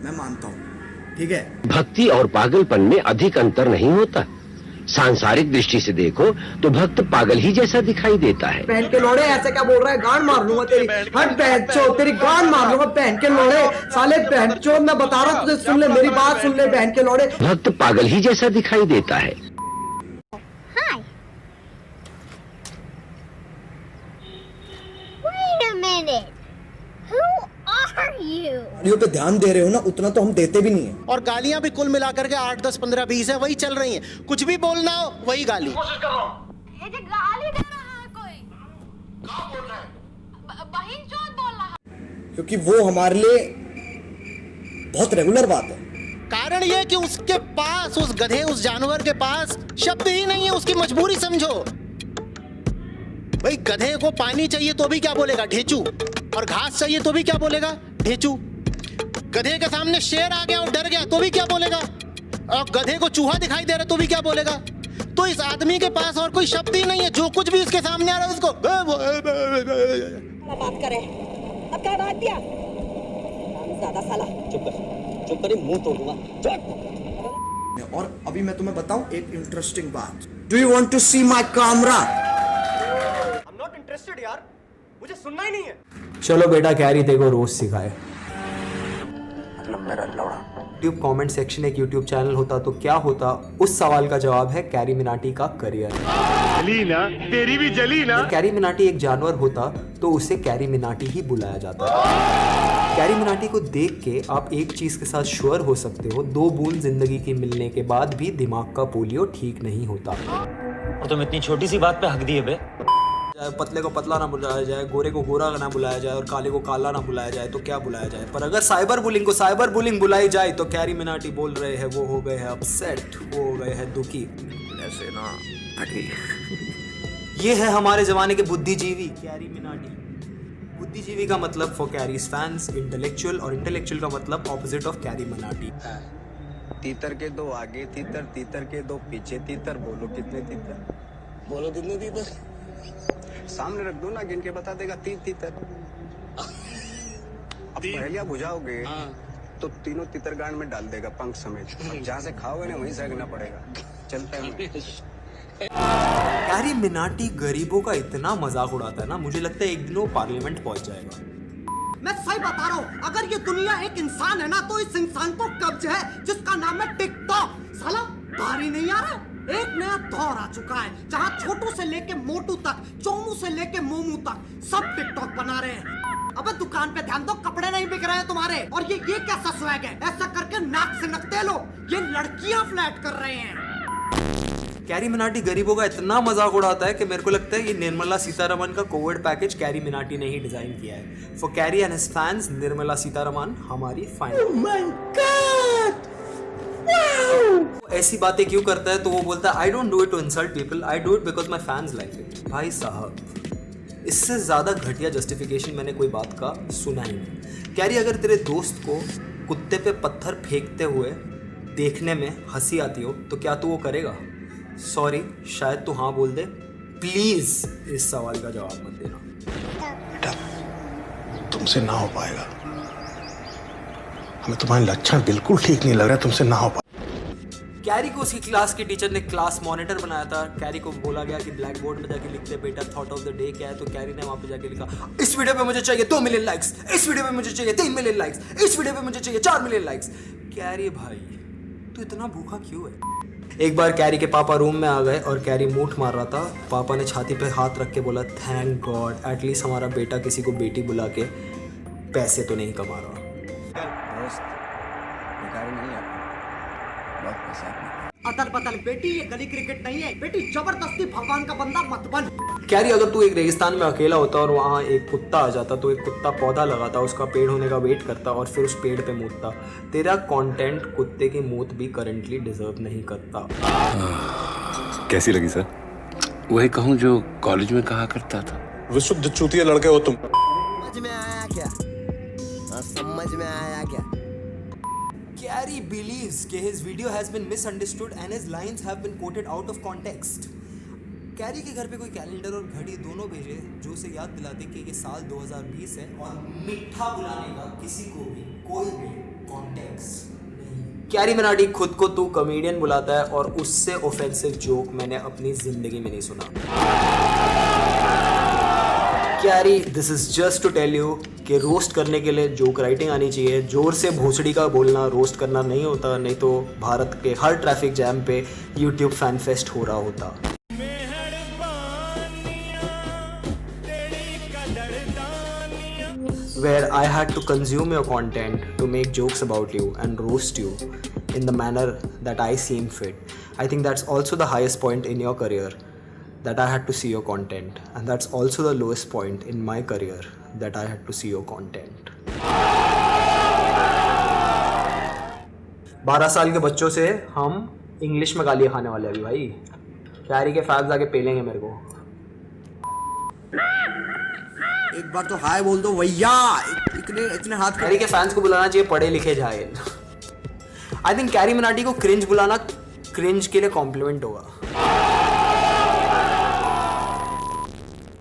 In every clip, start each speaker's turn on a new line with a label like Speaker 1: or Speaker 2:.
Speaker 1: मैं मानता हूँ, ठीक है।
Speaker 2: भक्ति और पागलपन में अधिक अंतर नहीं होता। सांसारिक दृष्टि से देखो तो भक्त पागल ही जैसा दिखाई देता है।
Speaker 1: बहन के लोड़े ऐसे क्या बोल रहा है, गांड मार लूंगा तेरी, हट बहनचो, तेरी गांड मार लूंगा बहन के लोड़े, साले बहनचो, मैं बता रहा हूँ तुझे, सुन ले मेरी बात, सुन ले बहन के लोड़े।
Speaker 2: भक्त पागल ही जैसा दिखाई देता है।
Speaker 1: गालियों पे ध्यान दे रहे हो ना, उतना तो हम देते भी नहीं है।
Speaker 3: और गालियां भी कुल मिलाकर के 8, 10, 15, 20 है, वही चल रही हैं। कुछ भी बोलना हो वही गाली।
Speaker 4: कोशिश कर रहा हूं।
Speaker 5: ये जो गाली दे रहा है कोई,
Speaker 4: कहां बोल रहा है?
Speaker 5: बहिनचोद बोल रहा है।
Speaker 1: क्योंकि वो हमारे लिए बहुत रेगुलर बात है।
Speaker 3: कारण ये कि उसके पास, उस गधे, उस जानवर के पास शब्द ही नहीं है, उसकी मजबूरी समझो। भाई गधे को पानी चाहिए तो भी क्या बोलेगा, ढेचू। और घास चाहिए तो भी क्या बोलेगा, ढेचू। गधे के सामने शेर आ गया और डर गया तो भी क्या बोलेगा, और गधे को चूहा दिखाई दे रहा तो भी क्या बोलेगा। तो इस आदमी के पास और कोई शब्द ही नहीं है, जो कुछ भी उसके सामने आ रहा है उसको
Speaker 6: बात करे। अब क्या बात दिया ज्यादा साला, चुप करे, मुंह तोड़ूंगा।
Speaker 1: और अभी मैं तुम्हें बताऊं एक इंटरेस्टिंग बात। Do you want to see my camera?
Speaker 7: I'm not interested यार, मुझे सुनना ही नहीं है।
Speaker 8: चलो बेटा, कैरी तेरे को रोज सिखाए। यूट्यूब कमेंट सेक्शन एक यूट्यूब चैनल होता तो क्या होता, उस सवाल का जवाब है कैरी मिनाटी का करियर।
Speaker 7: जली ना, तेरी भी जली ना।
Speaker 8: कैरी मिनाटी एक जानवर होता तो उसे कैरी मिनाटी ही बुलाया जाता। कैरी मिनाटी को देख के आप एक चीज के साथ श्योर हो सकते हो, 2 बूंद जिंदगी की मिलने के बाद भी दिमाग का पोलियो ठीक नहीं होता।
Speaker 9: और तुम इतनी छोटी सी बात पे हक दिए बे।
Speaker 8: पतले को पतला ना बुलाया जाए, गोरे को गोरा ना बुलाया जाए और काले को काला ना बुलाया जाए तो क्या बुलाया जाए। पर अगर साइबर बुलिंग को साइबर बुलिंग बुलाई जाए तो कैरी मिनाटी बोल रहे हैं वो हो गए हैं अपसेट, वो हो गए हैं दुखी। ऐसे ना ये है हमारे जमाने के बुद्धिजीवी, कैरी मिनाटी। बुद्धिजीवी का मतलब फॉर कैरीज फैंस इंटेलेक्चुअल, और इंटेलेक्चुअल का मतलब ऑपोजिट ऑफ कैरी मिनाटी।
Speaker 10: तीतर के 2 आगे तीतर, तीतर के 2 पीछे तीतर, बोलो कितने तीतर, बोलो कितने तीतर। सामने रख दो ना, गिन के बता देगा 3 तीतर। अब पहलिया बुझाओगे तो तीनों तीतर गांड में डाल देगा पंख समेत। जहाँ से खाओगे ना वहीं से अगना पड़ेगा। चलता है।
Speaker 8: कैरी मिनाटी गरीबों का इतना मजाक उड़ाता है ना, मुझे लगता है एक दिन वो पार्लियामेंट पहुंच जाएगा।
Speaker 1: मैं सही बता रहा हूँ, अगर ये दुनिया एक इंसान है ना, तो इस इंसान को कब्ज है जिसका नाम है टिकटॉक। साला भारी नहीं आ रहा, एक नया दौर आ चुका है जहाँ छोटू से लेके मोटू तक, चोमू से लेके मोमू तक सब टिकटॉक बना रहे हैं। अबे दुकान पे ध्यान दो, कपड़े नहीं बिक रहे हैं तुम्हारे। और ये कैसा स्वैग है, ऐसा करके नाक से नकते लो, ये लड़कियां फ्लैट कर रहे हैं।
Speaker 8: कैरी मिनाटी गरीबों का इतना मजाक उड़ाता है कि मेरे को लगता है कि निर्मला सीतारमन का कोविड पैकेज कैरी मिनाटी ने ही डिजाइन किया है। For carry and his fans, Nirmala Sitharaman हमारी फाइनल।
Speaker 1: Oh my God!
Speaker 8: ऐसी बातें क्यों करता है तो वो बोलता है I don't do it to insult people, I do it because my fans like it. भाई साहब, इससे ज्यादा घटिया जस्टिफिकेशन मैंने कोई बात का सुना ही नहीं। कैरी, अगर तेरे दोस्त को कुत्ते पे पत्थर फेंकते हुए देखने में हंसी आती हो तो क्या तू वो करेगा? सॉरी, शायद तू हाँ बोल दे। प्लीज इस सवाल का जवाब मत देना।
Speaker 10: बेटा, तुमसे ना हो पाएगा। हमें तुम्हारे लक्षण बिल्कुल ठीक नहीं लग रहा है, तुमसे ना हो पाएगा।
Speaker 8: कैरी को उसकी क्लास के टीचर ने क्लास मॉनिटर बनाया था। कैरी को बोला गया कि ब्लैक बोर्ड में जाके लिखते बेटा थॉट ऑफ द डे क्या है, तो कैरी ने वहां पे जाके लिखा इस वीडियो पे मुझे चाहिए 2 मिलियन लाइक्स, इस वीडियो पे मुझे चाहिए 3 मिलियन लाइक्स, इस वीडियो पे मुझे चाहिए 4 मिलियन लाइक्स। कैरी भाई, तू इतना भूखा क्यों है? एक बार कैरी के पापा रूम में आ गए और कैरी मूठ मार रहा था। पापा ने छाती पे हाथ रख के बोला थैंक गॉड, एटलीस्ट हमारा बेटा किसी को बेटी बुला के पैसे तो नहीं कमा रहा।
Speaker 1: अदल बदल बेटी, ये गली क्रिकेट नहीं है बेटी, जबरदस्ती भगवान का बंदा मत बन।
Speaker 8: कैरी, अगर तू एक रेगिस्तान में अकेला होता और वहाँ एक कुत्ता आ जाता तो एक कुत्ता पौधा लगाता, उसका पेड़ होने का वेट करता और फिर उस पेड़ पे मूतता। तेरा कंटेंट कुत्ते की मौत भी करंटली डिजर्व नहीं करता।
Speaker 11: कैसी लगी सर? वही कहूँ जो कॉलेज में कहा करता था,
Speaker 10: विशुद्ध चूतिया लड़के हो तुम।
Speaker 1: समझ में आया क्या? समझ में आया क्या?
Speaker 8: Carey believes कि his video has been misunderstood and his lines have been quoted out of context. Carry के घर पे कोई कैलेंडर और घड़ी दोनों भेजे जो उसे याद दिलाते कि ये साल 2020 है और मिठा बुलाने का किसी को भी कोई भी कॉन्टेक्स्ट कैरी मिनाटी खुद को तू कॉमेडियन बुलाता है और उससे ऑफेंसिव जोक मैंने अपनी जिंदगी में नहीं सुना। Carry, this is just to tell you कि रोस्ट करने के लिए जोक राइटिंग आनी चाहिए। जोर से भोसड़ी का बोलना रोस्ट करना नहीं होता, नहीं तो भारत के हर ट्रैफिक जैम पे यूट्यूब फैन फेस्ट हो रहा होता। Where I had to consume your content to make jokes about you and roast you in the manner that I seem fit. I think that's also the highest point in your career, that I had to see your content, and that's also the lowest point in my career, that I had to see your content. 12 साल के बच्चों से हम English में गालियाँ खाने वाले अभी भाई। कैरी के फैंस आके पेलेंगे मेरे को।
Speaker 1: एक बार तो हाय बोल दो भैया, इतने हाथ।
Speaker 8: कैरी के फैंस को बुलाना चाहिए पढ़े लिखे जाहिल। आई थिंक कैरी मिनाटी को क्रिंज बुलाना क्रिंज के लिए कॉम्प्लीमेंट होगा।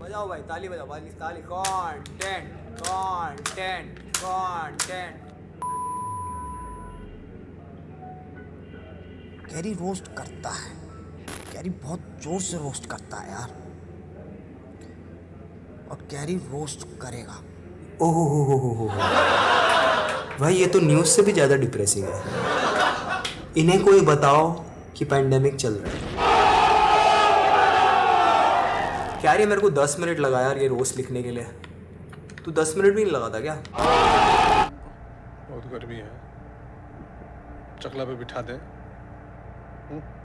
Speaker 8: बजाओ भाई, ताली बजाओ, ताली। Content content content.
Speaker 1: Carry roast करता है, कैरी बहुत जोर से रोस्ट करता है यार, और कैरी रोस्ट करेगा।
Speaker 8: ओहो हो भाई, ये तो न्यूज़ से भी ज़्यादा डिप्रेसिंग है। इन्हें कोई बताओ कि पैंडेमिक चल रहा है। कैरी, मेरे को 10 मिनट लगा यार ये रोस्ट लिखने के लिए। तू 10 मिनट भी नहीं लगा था क्या?
Speaker 11: बहुत गर्मी है, चकला पे बिठा दे।